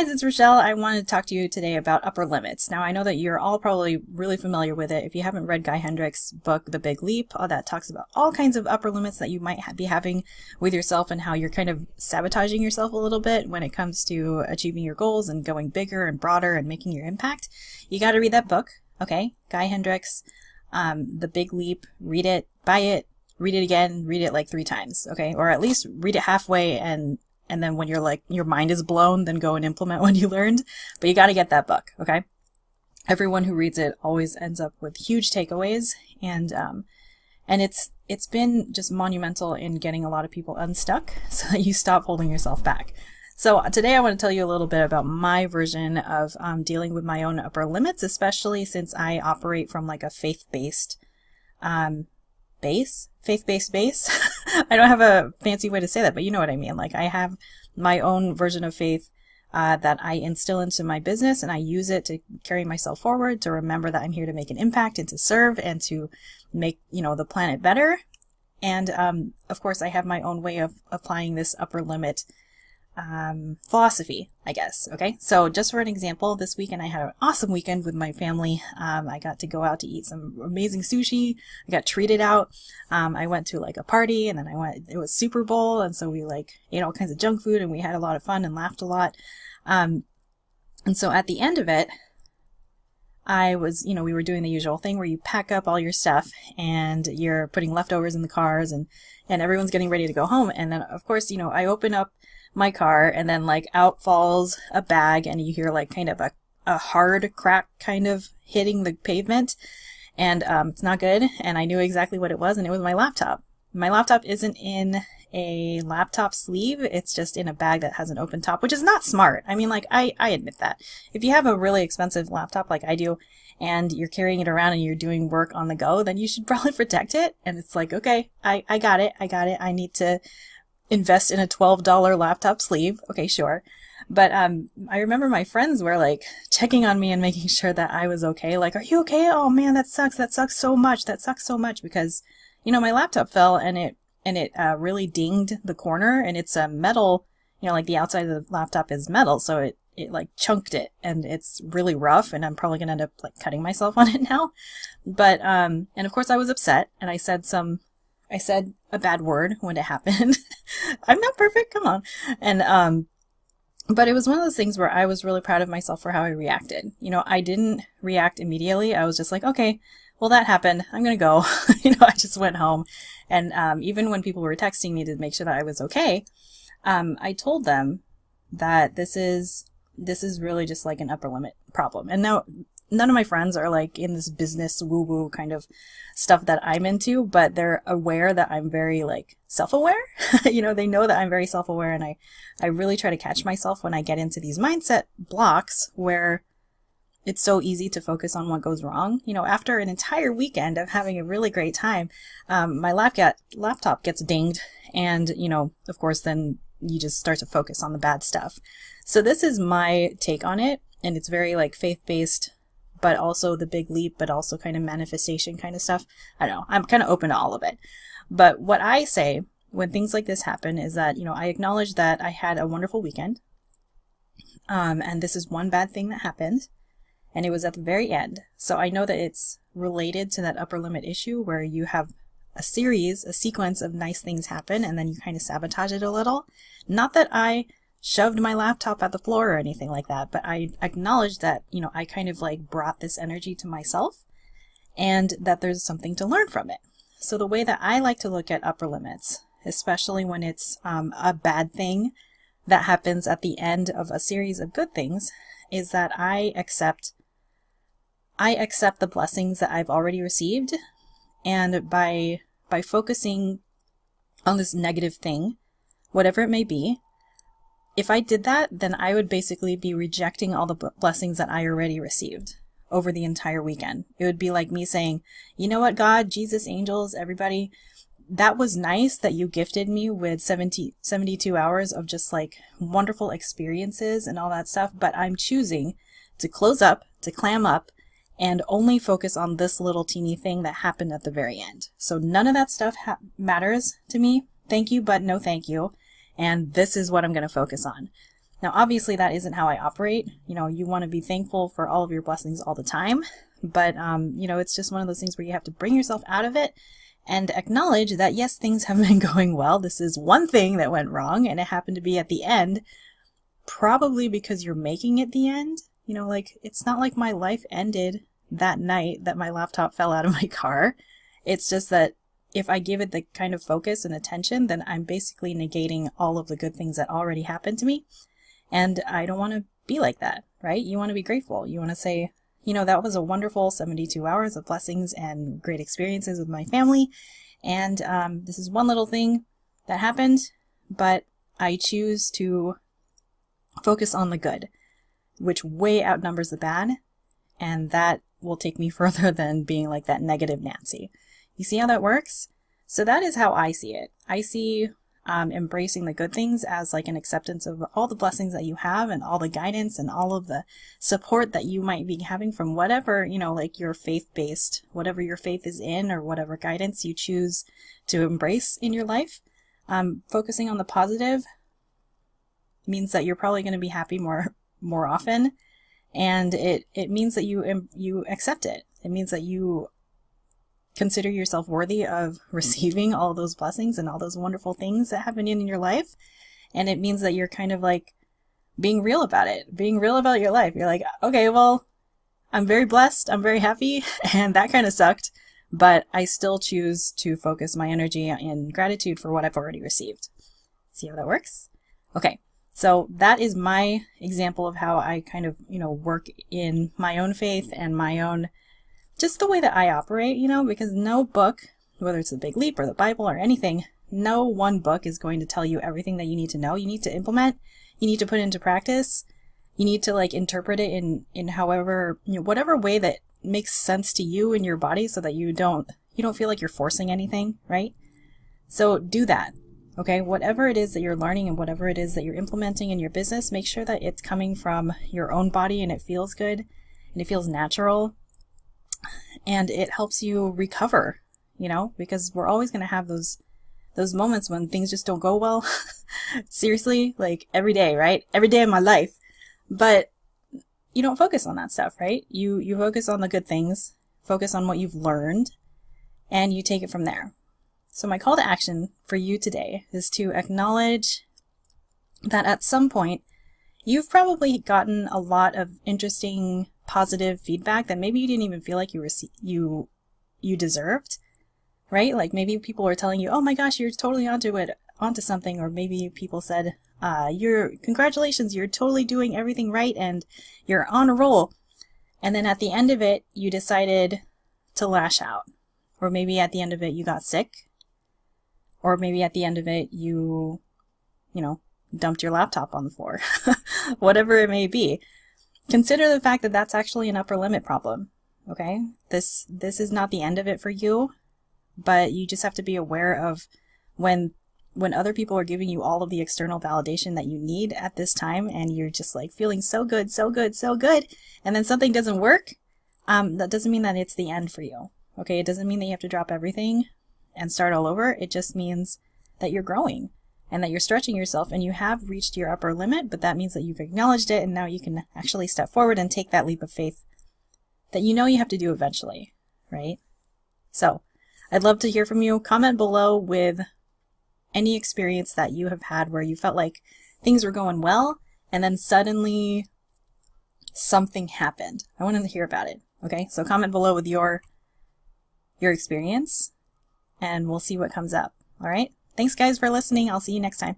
guys, it's Rochelle. I wanted to talk to you today about upper limits. Now, I know that you're all probably really familiar with it. If you haven't read Gay Hendricks' book, The Big Leap, that talks about all kinds of upper limits that you might be having with yourself and how you're kind of sabotaging yourself a little bit when it comes to achieving your goals and going bigger and broader and making your impact. You got to read that book, okay? Gay Hendricks, The Big Leap. Read it, buy it, read it again, read it like 3 times, okay? Or at least read it halfway and then when you're like, your mind is blown, then go and implement what you learned. But you got to get that book, okay? Everyone who reads it always ends up with huge takeaways. And it's been just monumental in getting a lot of people unstuck so that you stop holding yourself back. So today I want to tell you a little bit about my version of dealing with my own upper limits, especially since I operate from like a faith-based base. I don't have a fancy way to say that, but you know what I mean. Like I have my own version of faith that I instill into my business, and I use it to carry myself forward, to remember that I'm here to make an impact and to serve and to make, the planet better. And of course, I have my own way of applying this upper limit philosophy, I guess. Okay, so just for an example, this weekend I had an awesome weekend with my family. I got to go out to eat some amazing sushi. I got treated out. I went to like a party, and then it was Super Bowl, and so we like ate all kinds of junk food, and we had a lot of fun and laughed a lot. And so at the end of it, I was, we were doing the usual thing where you pack up all your stuff and you're putting leftovers in the cars, and everyone's getting ready to go home. And then of course, I open up my car, and then like out falls a bag, and you hear like kind of a hard crack kind of hitting the pavement, and it's not good. And I knew exactly what it was, and it was my laptop. My laptop isn't in a laptop sleeve, it's just in a bag that has an open top, which is not smart. I mean, like I admit that. If you have a really expensive laptop like I do, and you're carrying it around and you're doing work on the go, then you should probably protect it. And it's like, okay, I got it. I need to invest in a $12 laptop sleeve. Okay, sure. But I remember my friends were like checking on me and making sure that I was okay. Like, are you okay? Oh man, that sucks. That sucks so much. Because, my laptop fell, and it really dinged the corner, and it's a metal, like the outside of the laptop is metal. So it like chunked it, and it's really rough, and I'm probably gonna end up like cutting myself on it now. But, and of course I was upset, and I said a bad word when it happened. I'm not perfect, come on. And, but it was one of those things where I was really proud of myself for how I reacted. I didn't react immediately. I was just like, okay, well, that happened. I'm going to go. I just went home. And, even when people were texting me to make sure that I was okay, I told them that this is really just like an upper limit problem. And now, none of my friends are like in this business woo-woo kind of stuff that I'm into, but they're aware that I'm very like self-aware. They know that I'm very self-aware, and I really try to catch myself when I get into these mindset blocks where it's so easy to focus on what goes wrong. After an entire weekend of having a really great time, my laptop gets dinged, and, of course, then you just start to focus on the bad stuff. So this is my take on it, and it's very like faith-based, but also the big leap, but also kind of manifestation kind of stuff. I don't know. I'm kind of open to all of it. But what I say when things like this happen is that, I acknowledge that I had a wonderful weekend. And this is one bad thing that happened, and it was at the very end. So I know that it's related to that upper limit issue where you have a sequence of nice things happen, and then you kind of sabotage it a little. Not that I shoved my laptop at the floor or anything like that, but I acknowledge that, I kind of like brought this energy to myself, and that there's something to learn from it. So the way that I like to look at upper limits, especially when it's a bad thing that happens at the end of a series of good things, is that I accept the blessings that I've already received, and by focusing on this negative thing, whatever it may be, if I did that, then I would basically be rejecting all the blessings that I already received over the entire weekend. It would be like me saying, you know what, God, Jesus, angels, everybody, that was nice that you gifted me with 72 hours of just like wonderful experiences and all that stuff, but I'm choosing to close up, to clam up, and only focus on this little teeny thing that happened at the very end. So none of that stuff matters to me. Thank you, but no thank you. And this is what I'm going to focus on. Now, obviously that isn't how I operate. You know, you want to be thankful for all of your blessings all the time, but you know, it's just one of those things where you have to bring yourself out of it and acknowledge that yes, things have been going well. This is one thing that went wrong, and it happened to be at the end, probably because you're making it the end. You know, like, it's not like my life ended that night that my laptop fell out of my car. It's just that if I give it the kind of focus and attention, then I'm basically negating all of the good things that already happened to me. And I don't want to be like that, right? You want to be grateful. You want to say, you know, that was a wonderful 72 hours of blessings and great experiences with my family. And this is one little thing that happened, but I choose to focus on the good, which way outnumbers the bad. And that will take me further than being like that negative Nancy. You see how that works? So that is how I see it. I see embracing the good things as like an acceptance of all the blessings that you have and all the guidance and all of the support that you might be having from whatever, you know, like your faith-based, whatever your faith is in, or whatever guidance you choose to embrace in your life. Focusing on the positive means that you're probably going to be happy more often, and it means that you accept it. It means that you consider yourself worthy of receiving all those blessings and all those wonderful things that happen in your life. And it means that you're kind of like being real about it, being real about your life. You're like, okay, well, I'm very blessed, I'm very happy, and that kind of sucked, but I still choose to focus my energy in gratitude for what I've already received. See how that works? Okay. So that is my example of how I kind of, you know, work in my own faith and my own, just the way that I operate, you know, because no book, whether it's the Big Leap or the Bible or anything, no one book is going to tell you everything that you need to know. You need to implement, you need to put it into practice, you need to like interpret it in however, you know, whatever way that makes sense to you and your body, so that you don't feel like you're forcing anything, right? So do that. Okay, whatever it is that you're learning and whatever it is that you're implementing in your business, make sure that it's coming from your own body and it feels good and it feels natural and it helps you recover, you know, because we're always going to have those moments when things just don't go well. Seriously, like every day, right? Every day of my life. But you don't focus on that stuff, right? You focus on the good things, focus on what you've learned, and you take it from there. So my call to action for you today is to acknowledge that at some point you've probably gotten a lot of interesting, positive feedback that maybe you didn't even feel like you deserved, right? Like maybe people were telling you, "Oh my gosh, you're totally onto something," or maybe people said, "Congratulations, you're totally doing everything right and you're on a roll." And then at the end of it, you decided to lash out, or maybe at the end of it you got sick. Or maybe at the end of it, you dumped your laptop on the floor. Whatever it may be. Consider the fact that that's actually an upper limit problem. Okay? This is not the end of it for you, but you just have to be aware of when other people are giving you all of the external validation that you need at this time, and you're just like feeling so good, so good, so good, and then something doesn't work, that doesn't mean that it's the end for you. Okay? It doesn't mean that you have to drop everything and start all over. It just means that you're growing and that you're stretching yourself and you have reached your upper limit, but that means that you've acknowledged it and now you can actually step forward and take that leap of faith that you know you have to do eventually, right? So I'd love to hear from you. Comment below with any experience that you have had where you felt like things were going well and then suddenly something happened. I want to hear about it. Okay, so comment below with your experience, and we'll see what comes up. All right. Thanks, guys, for listening. I'll see you next time.